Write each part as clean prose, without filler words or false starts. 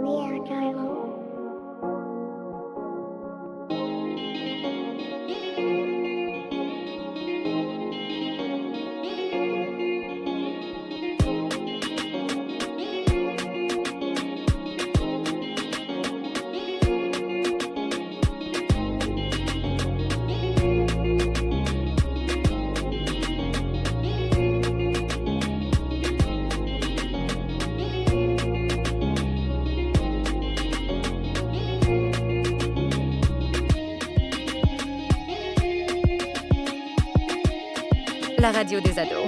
Oui, carrément. La radio des ados.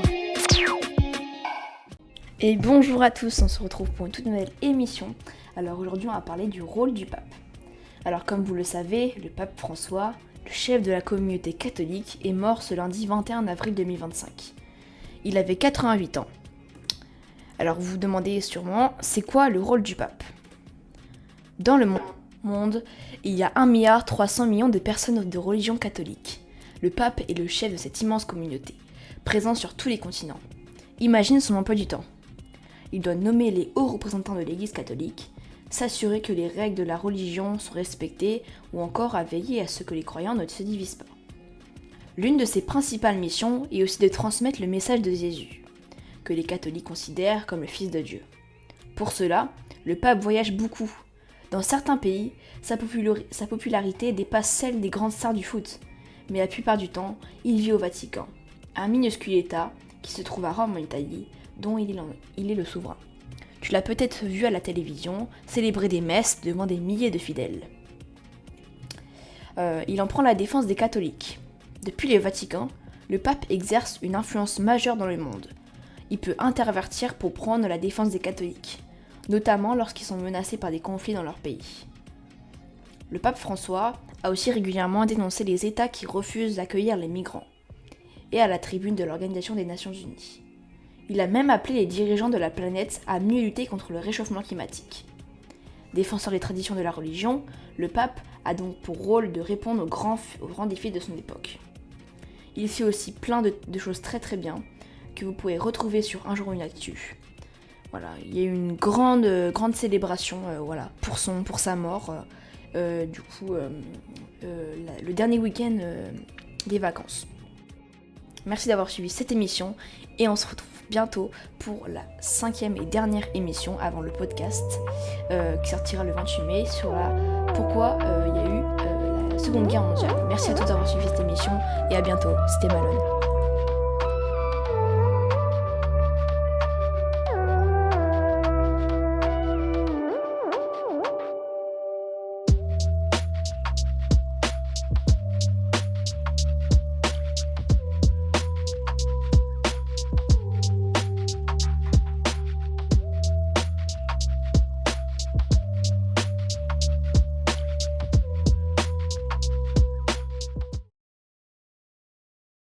Et bonjour à tous, on se retrouve pour une toute nouvelle émission. Alors aujourd'hui on va parler du rôle du pape. Alors comme vous le savez, le pape François, le chef de la communauté catholique, est mort ce lundi 21 avril 2025. Il avait 88 ans. Alors vous vous demandez sûrement, c'est quoi le rôle du pape ? Dans le monde, il y a 1,3 milliard de personnes de religion catholique. Le pape est le chef de cette immense communauté, présent sur tous les continents. Imagine son emploi du temps. Il doit nommer les hauts représentants de l'Église catholique, s'assurer que les règles de la religion sont respectées ou encore à veiller à ce que les croyants ne se divisent pas. L'une de ses principales missions est aussi de transmettre le message de Jésus, que les catholiques considèrent comme le Fils de Dieu. Pour cela, le pape voyage beaucoup. Dans certains pays, sa popularité dépasse celle des grandes stars du foot, mais la plupart du temps, il vit au Vatican, un minuscule État qui se trouve à Rome en Italie, dont il est le souverain. Tu l'as peut-être vu à la télévision, célébrer des messes devant des milliers de fidèles. Il en prend la défense des catholiques. Depuis le Vatican, le pape exerce une influence majeure dans le monde. Il peut intervertir pour prendre la défense des catholiques, notamment lorsqu'ils sont menacés par des conflits dans leur pays. Le pape François a aussi régulièrement dénoncé les États qui refusent d'accueillir les migrants, et à la tribune de l'Organisation des Nations Unies. Il a même appelé les dirigeants de la planète à mieux lutter contre le réchauffement climatique. Défenseur des traditions de la religion, le pape a donc pour rôle de répondre aux grands défis de son époque. Il fait aussi plein de choses très très bien, que vous pouvez retrouver sur Un jour une actu. Voilà, il y a eu une grande célébration pour sa mort. Le dernier week-end des vacances. Merci d'avoir suivi cette émission et on se retrouve bientôt pour la 5e et dernière émission avant le podcast qui sortira le 28 mai sur pourquoi il y a eu la Seconde Guerre mondiale. Merci à tous d'avoir suivi cette émission et à bientôt. C'était Malone.